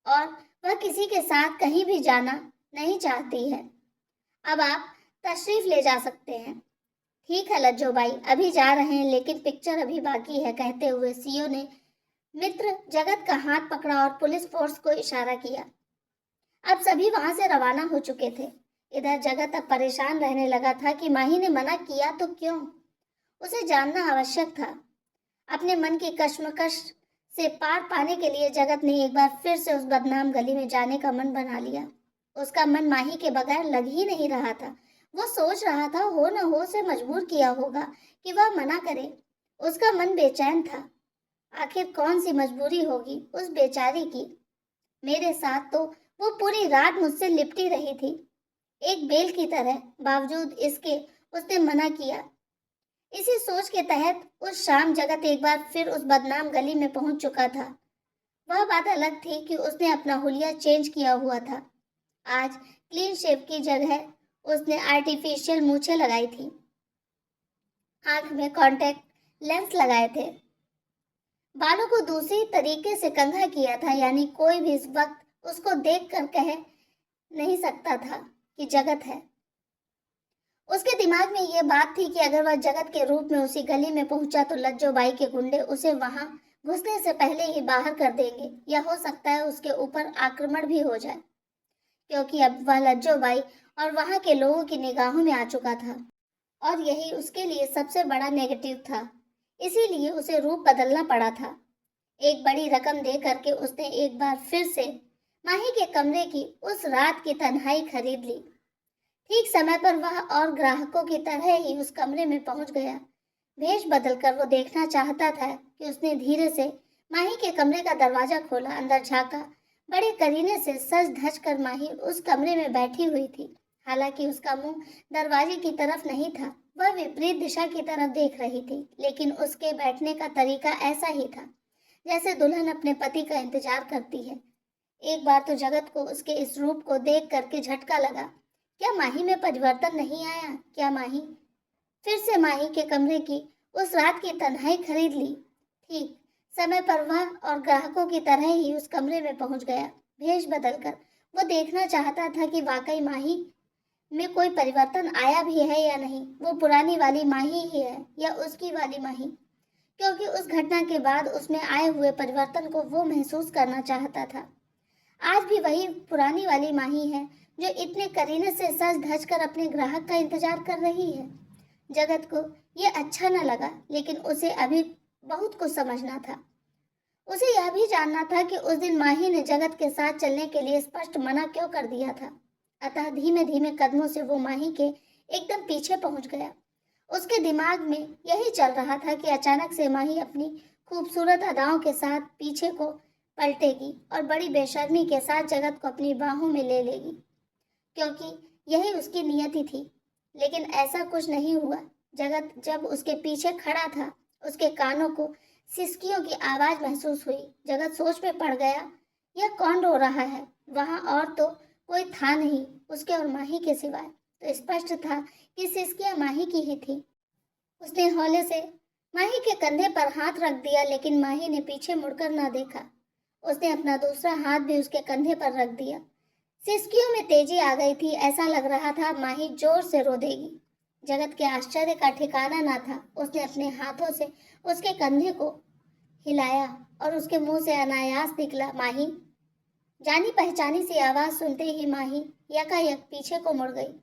और वह किसी के साथ कहीं भी जाना नहीं चाहती है। अब आप तशरीफ ले जा सकते हैं। ठीक है लज्जो बाई, अभी जा रहे हैं, लेकिन पिक्चर अभी बाकी है। कहते हुए सीओ ने मित्र जगत का हाथ पकड़ा और पुलिस फोर्स को इशारा किया। अब सभी वहां से रवाना हो चुके थे। इधर जगत अब परेशान रहने लगा था कि माही ने मना किया तो क्यों। उसे जानना आवश्यक था अपने मन की कश्मकश से पार पाने के लिए जगत ने एक बार फिर से उस बदनाम गली में जाने का मन बना लिया। उसका मन माही के बगैर लग ही नहीं रहा था। वो सोच रहा था हो न हो उसे मजबूर किया होगा कि वह मना करे। उसका मन बेचैन था। आखिर कौन सी मजबूरी होगी उस बेचारी की। मेरे साथ तो वो पूरी रात मुझसे लिपटी रही थी, एक बेल की तरह। बावजूद इसके उसने मना किया। इसी सोच के तहत उस शाम जगत एक बार फिर उस बदनाम गली में पहुंच चुका था। वह बात अलग थी कि उसने अपना हुलिया चेंज किया हुआ था। आज क्लीन शेव की जगह उसने आर्टिफिशियल मूछें लगाई थी, आंख में कॉन्टैक्ट लेंस लगाए थे, बालों को दूसरी तरीके से कंघा किया था। यानी कोई भी इस वक्त उसको देख कर कह नहीं सकता था कि जगत है। उसके दिमाग में यह बात थी कि अगर वह जगत के रूप में उसी गली में पहुंचा तो लज्जो बाई के गुंडे उसे वहां घुसने से पहले ही बाहर कर देंगे, या हो सकता है उसके ऊपर आक्रमण भी हो जाए, क्योंकि अब वह लज्जो बाई और वहां के लोगों की निगाहों में आ चुका था और यही उसके लिए सबसे बड़ा नेगेटिव था। इसीलिए उसे रूप बदलना पड़ा था। एक बड़ी रकम दे करके उसने एक बार फिर से माही के कमरे की उस रात की तन्हाई खरीद ली। ठीक समय पर वह और ग्राहकों की तरह ही उस कमरे में पहुंच गया। भेष बदलकर वो देखना चाहता था कि उसने धीरे से माही के कमरे का दरवाजा खोला, अंदर झांका। बड़े करीने से सज धज कर माही उस कमरे में बैठी हुई थी। हालांकि उसका मुंह दरवाजे की तरफ नहीं था, वह विपरीत दिशा की तरफ देख रही थी, लेकिन उसके बैठने का तरीका ऐसा ही था जैसे दुल्हन अपने पति का इंतजार करती है। एक बार तो जगत को उसके इस रूप को देख करके झटका लगा। क्या माही में परिवर्तन नहीं आया? क्या माही फिर से माही के कमरे की उस रात की तन्हाई खरीद ली? ठीक समय पर वह और ग्राहकों की तरह ही उस कमरे में पहुंच गया। भेष बदलकर वो देखना चाहता था कि वाकई माही में कोई परिवर्तन आया भी है या नहीं। वो पुरानी वाली माही ही है या उसकी वाली माही, क्योंकि उस घटना के बाद उसमें आए हुए परिवर्तन को वो महसूस करना चाहता था। आज भी वही पुरानी वाली माही है जो इतने करीने से सज धज कर अपने ग्राहक का इंतजार कर रही है। जगत को ये अच्छा न लगा, लेकिन उसे अभी बहुत कुछ समझना था। उसे यह भी जानना था कि उस दिन माही ने जगत के साथ चलने के लिए स्पष्ट मना क्यों कर दिया था। अतः धीमे धीमे कदमों से वो माही के एकदम पीछे पहुंच गया। उसके दिमाग में यही चल रहा था कि अचानक से माही अपनी खूबसूरत अदाओं के साथ पीछे को पलटेगी और बड़ी बेशर्मी के साथ जगत को अपनी बाहों में ले लेगी, क्योंकि यही उसकी नियति थी। लेकिन ऐसा कुछ नहीं हुआ। जगत जब उसके पीछे खड़ा था, उसके कानों को सिसकियों की आवाज महसूस हुई। जगत सोच में पड़ गया, यह कौन रो रहा है? वहां और तो कोई था नहीं उसके और माही के सिवाय। तो स्पष्ट था कि सिसकियां माही की ही थी। उसने हौले से माही के कंधे पर हाथ रख दिया, लेकिन माही ने पीछे मुड़कर ना देखा। उसने अपना दूसरा हाथ भी उसके कंधे पर रख दिया। सिसकियों में तेजी आ गई थी। ऐसा लग रहा था माही जोर से रो देगी। जगत के आश्चर्य का ठिकाना ना था। उसने अपने हाथों से उसके कंधे को हिलाया और उसके मुंह से अनायास निकला, माही। जानी पहचानी सी आवाज सुनते ही माही यकायक पीछे को मुड़ गई।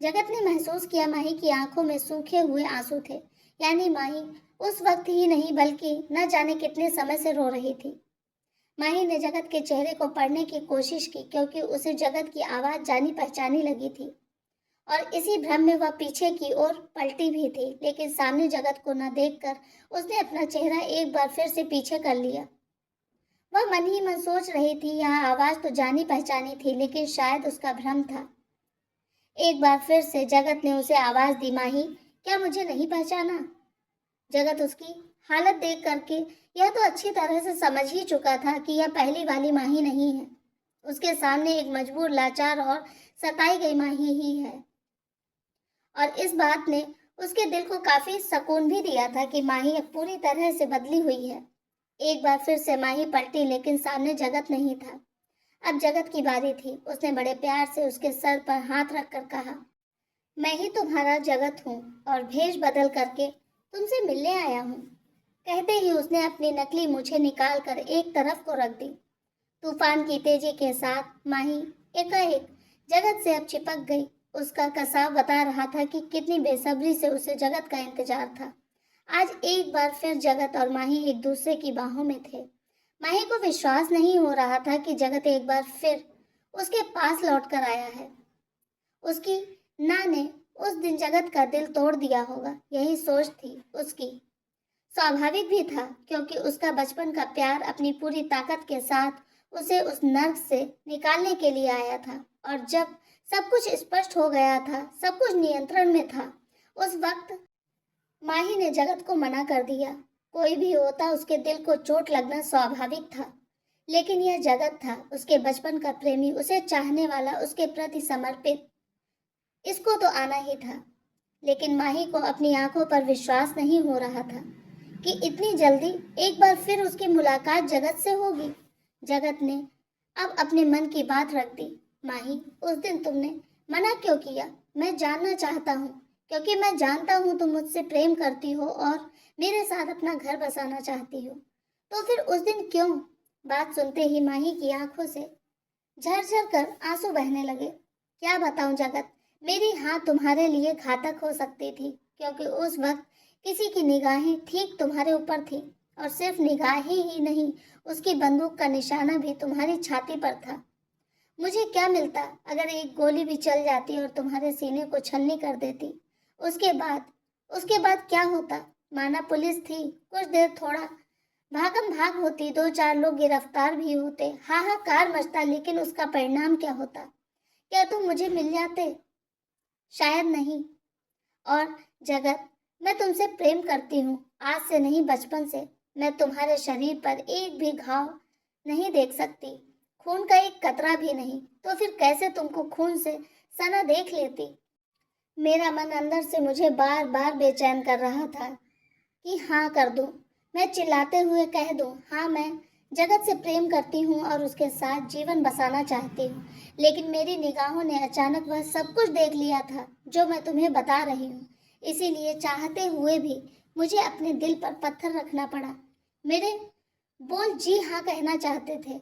जगत ने महसूस किया माही की आंखों में सूखे हुए आंसू थे। यानी माही उस वक्त ही नहीं बल्कि न जाने कितने समय से रो रही थी। माही ने जगत के चेहरे को पढ़ने की कोशिश की, क्योंकि उसे जगत की आवाज जानी पहचानी लगी थी और इसी भ्रम में वह पीछे की ओर पलटी भी थी। लेकिन सामने जगत को न देखकर उसने अपना चेहरा एक बार फिर से पीछे कर लिया। वह मन ही मन सोच रही थी, यह आवाज तो जानी पहचानी थी, लेकिन शायद उसका भ्रम था। एक बार फिर से जगत ने उसे आवाज दी, माही, क्या मुझे नहीं पहचाना? जगत उसकी हालत देख करके यह तो अच्छी तरह से समझ ही चुका था कि यह पहली वाली माही नहीं है। उसके सामने एक मजबूर, लाचार और सताई गई माही ही है। और इस बात ने उसके दिल को काफी सुकून भी दिया था कि माही अब पूरी तरह से बदली हुई है। एक बार फिर से माही पलटी, लेकिन सामने जगत नहीं था। अब जगत की बारी थी। उसने बड़े प्यार से उसके सर पर हाथ रखकर कहा, मैं ही तुम्हारा जगत हूँ और भेष बदल करके तुमसे मिलने आया हूँ। कहते ही उसने अपनी नकली मूछें निकाल कर एक तरफ को रख दी। तूफान की तेजी के साथ माही एकाएक जगत से अब चिपक गई। उसका कसाव बता रहा था कि कितनी बेसब्री से उसे जगत का इंतजार था। आज एक बार फिर जगत और माही एक दूसरे की बाहों में थे। माही को विश्वास नहीं हो रहा था कि जगत एक बार फिर उसके पास लौट कर आया है। उसकी ना ने उस दिन जगत का दिल तोड़ दिया होगा, यही सोच थी उसकी। स्वाभाविक भी था, क्योंकि उसका बचपन का प्यार अपनी पूरी ताकत के साथ उसे उस नर्क से निकालने के लिए आया था। और जब सब कुछ स्पष्ट हो गया था, सब कुछ नियंत्रण में था, उस वक्त माही ने जगत को मना कर दिया। कोई भी होता उसके दिल को चोट लगना स्वाभाविक था, लेकिन यह जगत था, उसके बचपन का प्रेमी, उसे चाहने वाला, उसके प्रति समर्पित। इसको तो आना ही था। लेकिन माही को अपनी आंखों पर विश्वास नहीं हो रहा था कि इतनी जल्दी एक बार फिर उसकी मुलाकात जगत से होगी। जगत ने अब अपने मन की बात रख दी। माही, उस दिन तुमने मना क्यों किया? मैं जानना चाहता हूँ, क्योंकि मैं जानता हूँ तुम मुझसे प्रेम करती हो और मेरे साथ अपना घर बसाना चाहती हो। तो फिर उस दिन क्यों? बात सुनते ही माही की आंखों से झरझर कर आंसू बहने लगे। क्या बताऊं जगत, मेरी हाँ तुम्हारे लिए घातक हो सकती थी, क्योंकि उस वक्त किसी की निगाहें ठीक तुम्हारे ऊपर थी, और सिर्फ निगाहें ही नहीं, उसकी बंदूक का निशाना भी तुम्हारी छाती पर था। मुझे क्या मिलता अगर एक गोली भी चल जाती और तुम्हारे सीने को छलनी कर देती? उसके बाद उसके बाद क्या होता? माना पुलिस थी, कुछ देर थोड़ा भागम भाग होती, दो चार लोग गिरफ्तार भी होते, हाहाकार मचता, लेकिन उसका परिणाम क्या होता? क्या तुम मुझे मिल जाते? शायद नहीं। और जगत, मैं तुमसे प्रेम करती हूँ, आज से नहीं, बचपन से। मैं तुम्हारे शरीर पर एक भी घाव नहीं देख सकती, खून का एक कतरा भी नहीं। तो फिर कैसे तुमको खून से सना देख लेती? मेरा मन अंदर से मुझे बार बार बेचैन कर रहा था कि हाँ कर दूं। मैं चिल्लाते हुए कह दूं, हाँ मैं जगत से प्रेम करती हूँ और उसके साथ जीवन बसाना चाहती हूँ। लेकिन मेरी निगाहों ने अचानक वह सब कुछ देख लिया था जो मैं तुम्हें बता रही हूँ। इसीलिए चाहते हुए भी मुझे अपने दिल पर पत्थर रखना पड़ा। मेरे बोल जी हाँ कहना चाहते थे,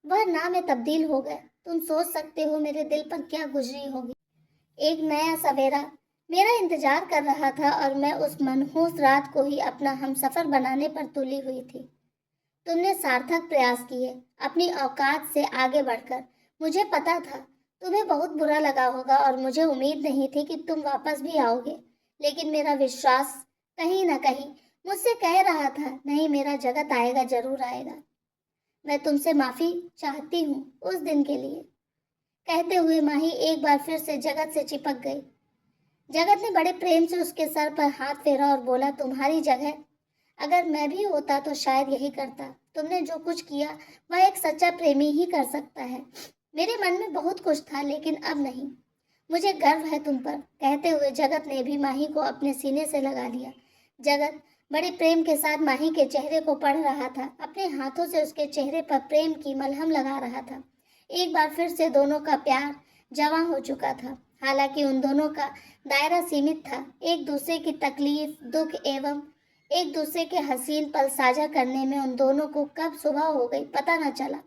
वह ना में तब्दील हो गए। तुम सोच सकते हो मेरे दिल पर क्या गुजरी होगी। एक नया सवेरा मेरा इंतजार कर रहा था, और मैं उस मनहूस रात को ही अपना हमसफर बनाने पर तुली हुई थी। तुमने सार्थक प्रयास किए, अपनी औकात से आगे बढ़कर। मुझे पता था तुम्हें बहुत बुरा लगा होगा, और मुझे उम्मीद नहीं थी कि तुम वापस भी आओगे। लेकिन मेरा विश्वास कहीं ना कहीं मुझसे कह रहा था, नहीं, मेरा जगत आएगा, जरूर आएगा। मैं तुमसे माफी चाहती हूँ उस दिन के लिए। कहते हुए माही एक बार फिर से जगत से चिपक गई। जगत ने बड़े प्रेम से उसके सर पर हाथ फेरा और बोला, तुम्हारी जगह अगर मैं भी होता तो शायद यही करता। तुमने जो कुछ किया वह एक सच्चा प्रेमी ही कर सकता है। मेरे मन में बहुत कुछ था, लेकिन अब नहीं। मुझे गर्व है तुम पर। कहते हुए जगत ने भी माही को अपने सीने से लगा लिया। जगत बड़े प्रेम के साथ माही के चेहरे को पढ़ रहा था, अपने हाथों से उसके चेहरे पर प्रेम की मलहम लगा रहा था। एक बार फिर से दोनों का प्यार जवां हो चुका था। हालांकि उन दोनों का दायरा सीमित था। एक दूसरे की तकलीफ, दुख एवं एक दूसरे के हसीन पल साझा करने में उन दोनों को कब सुबह हो गई पता न चला।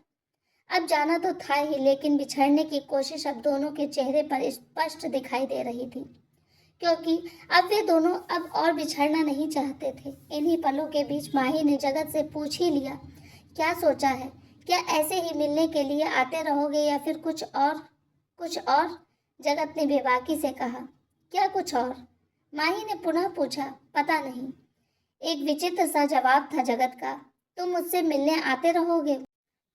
अब जाना तो था ही, लेकिन बिछड़ने की कोशिश अब दोनों के चेहरे पर स्पष्ट दिखाई दे रही थी, क्योंकि अब वे दोनों अब और बिछड़ना नहीं चाहते थे। इन्हीं पलों के बीच माही ने जगत से पूछ ही लिया, क्या सोचा है? क्या ऐसे ही मिलने के लिए आते रहोगे या फिर कुछ और? कुछ और? जगत ने बेबाकी से कहा, क्या कुछ और? माही ने पुनः पूछा, पता नहीं। एक विचित्र सा जवाब था जगत का, तुम मुझसे मिलने आते रहोगे।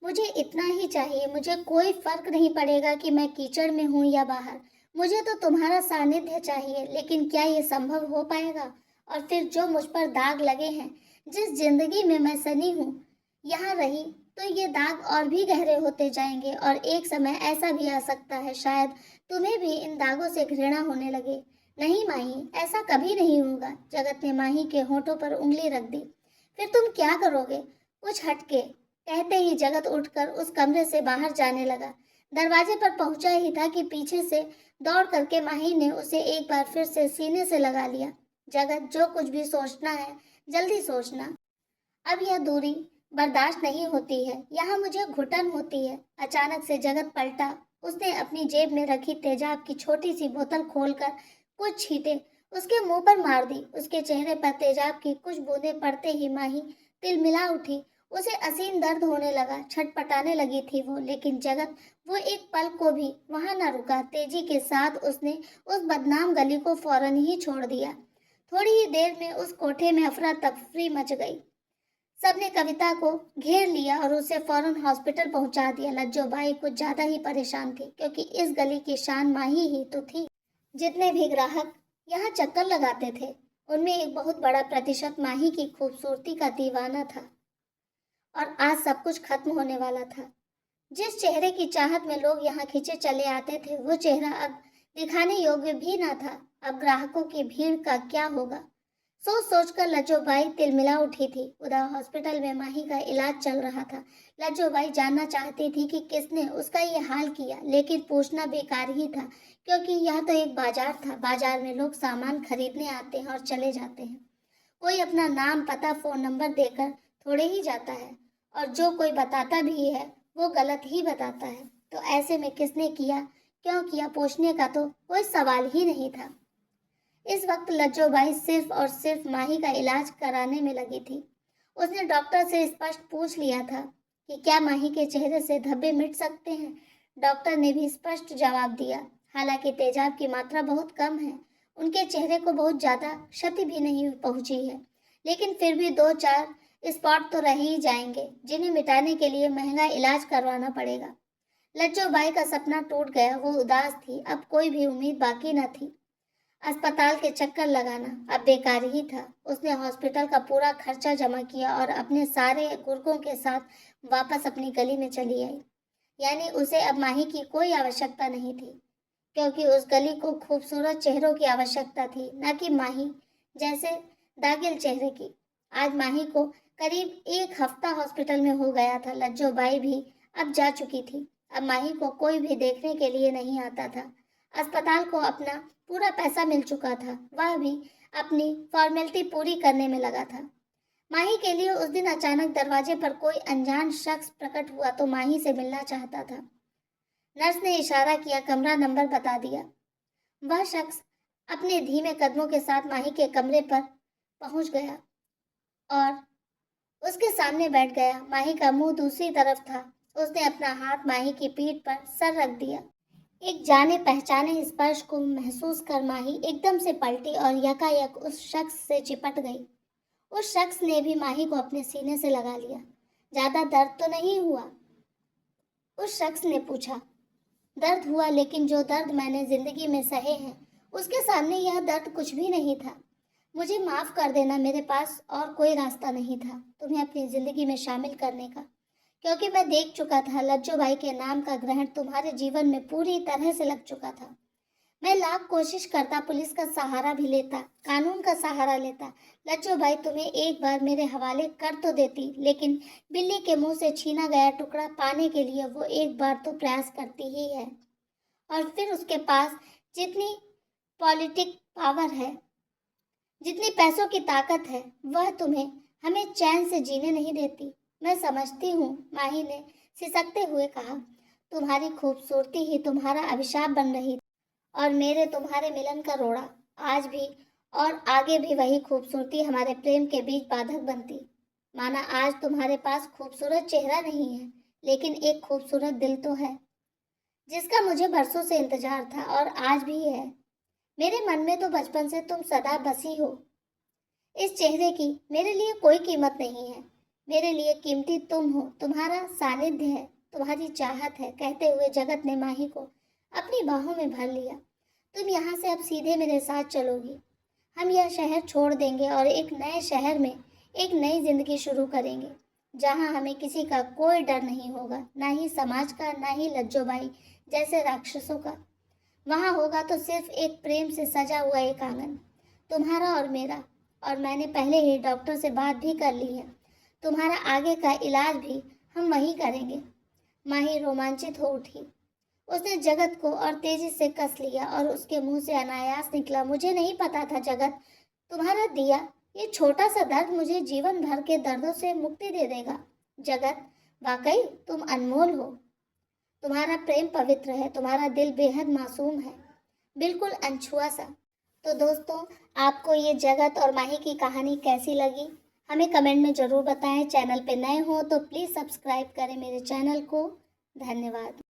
मुझे इतना ही चाहिए, मुझे कोई फर्क नहीं पड़ेगा कि मैं कीचड़ में हूँ या बाहर। मुझे तो तुम्हारा सानिध्य चाहिए। लेकिन क्या ये संभव हो पाएगा? और फिर जो मुझ पर दाग लगे हैं, जिस जिंदगी में मैं सनी हूँ, यहाँ रही तो ये दाग और भी गहरे होते जाएंगे, और एक समय ऐसा भी आ सकता है शायद तुम्हें भी इन दागों से घृणा होने लगे। नहीं माही, ऐसा कभी नहीं होगा। जगत ने माही के होठों पर उंगली रख दी। फिर तुम क्या करोगे? कुछ हटके कहते ही जगत उठकर उस कमरे से बाहर जाने लगा। दरवाजे पर पहुंचा ही था कि पीछे से दौड़ करके माही ने उसे एक बार फिर से सीने से लगा लिया। जगत, जो कुछ भी सोचना है जल्दी सोचना। अब यह दूरी बर्दाश्त नहीं होती है, यहाँ मुझे घुटन होती है। अचानक से जगत पलटा। उसने अपनी जेब में रखी तेजाब की छोटी सी बोतल खोलकर कुछ छींटे उसके मुंह पर मार दी। उसके चेहरे पर तेजाब की कुछ बूंदें पड़ते ही माही तिलमिला उठी। उसे असीम दर्द होने लगा, छटपटाने लगी थी वो, लेकिन जगत वो एक पल को भी वहां न रुका। तेजी के साथ उसने उस बदनाम गली को फौरन ही छोड़ दिया। थोड़ी ही देर में उस कोठे में अफरा तफरी मच गई। सबने कविता को घेर लिया और उसे फौरन हॉस्पिटल पहुंचा दिया। लज्जो बाई कुछ ज्यादा ही परेशान थी, क्योंकि इस गली की शान माही ही तो थी। जितने भी ग्राहक यहाँ चक्कर लगाते थे, उनमें एक बहुत बड़ा प्रतिशत माही की खूबसूरती का दीवाना था। और आज सब कुछ खत्म होने वाला था। जिस चेहरे की चाहत में लोग यहाँ खींचे चले आते थे, वो चेहरा अब दिखाने योग्य भी ना था। अब ग्राहकों की भीड़ का क्या होगा, सोच सोचकर लज्जोबाई तिलमिला उठी थी। उधर हॉस्पिटल में माही का इलाज चल रहा था। लज्जोबाई जानना चाहती थी कि किसने उसका ये हाल किया, लेकिन पूछना बेकार ही था, क्योंकि यह तो एक बाजार था। बाजार में लोग सामान खरीदने आते हैं और चले जाते हैं। कोई अपना नाम, पता, फोन नंबर देकर थोड़े ही जाता है, और जो कोई बताता भी है वो गलत ही बताता है। तो ऐसे में किसने किया, क्यों किया, पूछने का तो कोई सवाल ही नहीं था। इस वक्त लज्जोबाई सिर्फ और सिर्फ माही का इलाज कराने में लगी थी। उसने डॉक्टर से स्पष्ट पूछ लिया था कि क्या माही के चेहरे से धब्बे मिट सकते हैं। डॉक्टर ने भी स्पष्ट जवाब दिया। हालांकि तेजाब की मात्रा बहुत कम है, उनके चेहरे को बहुत ज्यादा क्षति भी नहीं पहुंची है, लेकिन फिर भी 2-4 स्पॉट तो रह ही जाएंगे, जिन्हें मिटाने के लिए महंगा इलाज करवाना पड़ेगा। लज्जोबाई का सपना टूट गया। वो उदास थी। अब कोई भी उम्मीद बाकी न थी। अस्पताल के चक्कर लगाना अब बेकार ही था। उसने हॉस्पिटल का पूरा खर्चा जमा किया और अपने सारे गुर्गों के साथ वापस अपनी गली में चली आई। यानी उसे अब माही की कोई आवश्यकता नहीं थी, क्योंकि उस गली को खूबसूरत चेहरों की आवश्यकता थी, न कि माही जैसे दागिल चेहरे की। आज माही को करीब 1 हफ्ता हॉस्पिटल में हो गया था। लज्जोबाई भी अब जा चुकी थी। अब माही को कोई भी देखने के लिए नहीं आता था। अस्पताल को अपना पूरा पैसा मिल चुका था। वह भी अपनी फॉर्मेलिटी पूरी करने में लगा था। माही के लिए उस दिन अचानक दरवाजे पर कोई अनजान शख्स प्रकट हुआ तो माही से मिलना चाहता था। नर्स ने इशारा किया, कमरा नंबर बता दिया। वह शख्स अपने धीमे कदमों के साथ माही के कमरे पर पहुंच गया और उसके सामने बैठ गया। माही का मुंह दूसरी तरफ था। उसने अपना हाथ माही की पीठ पर सर रख दिया। एक जाने पहचाने स्पर्श को महसूस कर माही एकदम से पलटी और यकायक उस शख्स से चिपट गई। उस शख्स ने भी माही को अपने सीने से लगा लिया। ज्यादा दर्द तो नहीं हुआ? उस शख्स ने पूछा। दर्द हुआ, लेकिन जो दर्द मैंने जिंदगी में सहे हैं, उसके सामने यह दर्द कुछ भी नहीं था। मुझे माफ कर देना, मेरे पास और कोई रास्ता नहीं था तुम्हें अपनी जिंदगी में शामिल करने का, क्योंकि मैं देख चुका था लज्जोबाई के नाम का ग्रहण तुम्हारे जीवन में पूरी तरह से लग चुका था। मैं लाख कोशिश करता, पुलिस का सहारा भी लेता, कानून का सहारा लेता, लज्जोबाई तुम्हें एक बार मेरे हवाले कर तो देती, लेकिन बिल्ली के मुंह से छीना गया टुकड़ा पाने के लिए वो एक बार तो प्रयास करती ही है। और फिर उसके पास जितनी पॉलिटिक पावर है, जितनी पैसों की ताकत है, वह तुम्हें हमें चैन से जीने नहीं देती। मैं समझती हूँ, माही ने सिसकते हुए कहा। तुम्हारी खूबसूरती ही तुम्हारा अभिशाप बन रही थी, और मेरे तुम्हारे मिलन का रोड़ा आज भी और आगे भी वही खूबसूरती हमारे प्रेम के बीच बाधक बनती। माना आज तुम्हारे पास खूबसूरत चेहरा नहीं है, लेकिन एक खूबसूरत दिल तो है, जिसका मुझे बरसों से इंतजार था और आज भी है। मेरे मन में तो बचपन से तुम सदा बसी हो। इस चेहरे की मेरे लिए कोई कीमत नहीं है। मेरे लिए कीमती तुम हो, तुम्हारा सानिध्य है, तुम्हारी चाहत है। कहते हुए जगत ने माही को अपनी बाहों में भर लिया। तुम यहाँ से अब सीधे मेरे साथ चलोगी। हम यह शहर छोड़ देंगे और एक नए शहर में एक नई जिंदगी शुरू करेंगे, जहाँ हमें किसी का कोई डर नहीं होगा, ना ही समाज का, ना ही लज्जोबाई जैसे राक्षसों का। वहाँ होगा तो सिर्फ एक प्रेम से सजा हुआ एक आंगन, तुम्हारा और मेरा। और मैंने पहले ही डॉक्टर से बात भी कर ली है। तुम्हारा आगे का इलाज भी हम वहीं करेंगे। माही रोमांचित हो उठी। उसने जगत को और तेजी से कस लिया और उसके मुंह से अनायास निकला, मुझे नहीं पता था जगत, तुम्हारा दिया ये छोटा सा दर्द मुझे जीवन भर के दर्दों से मुक्ति दे देगा। जगत, वाकई तुम अनमोल हो। तुम्हारा प्रेम पवित्र है, तुम्हारा दिल बेहद मासूम है, बिल्कुल अनछुआ सा। तो दोस्तों, आपको ये जगत और माही की कहानी कैसी लगी, हमें कमेंट में ज़रूर बताएं। चैनल पे नए हो तो प्लीज़ सब्सक्राइब करें मेरे चैनल को। धन्यवाद।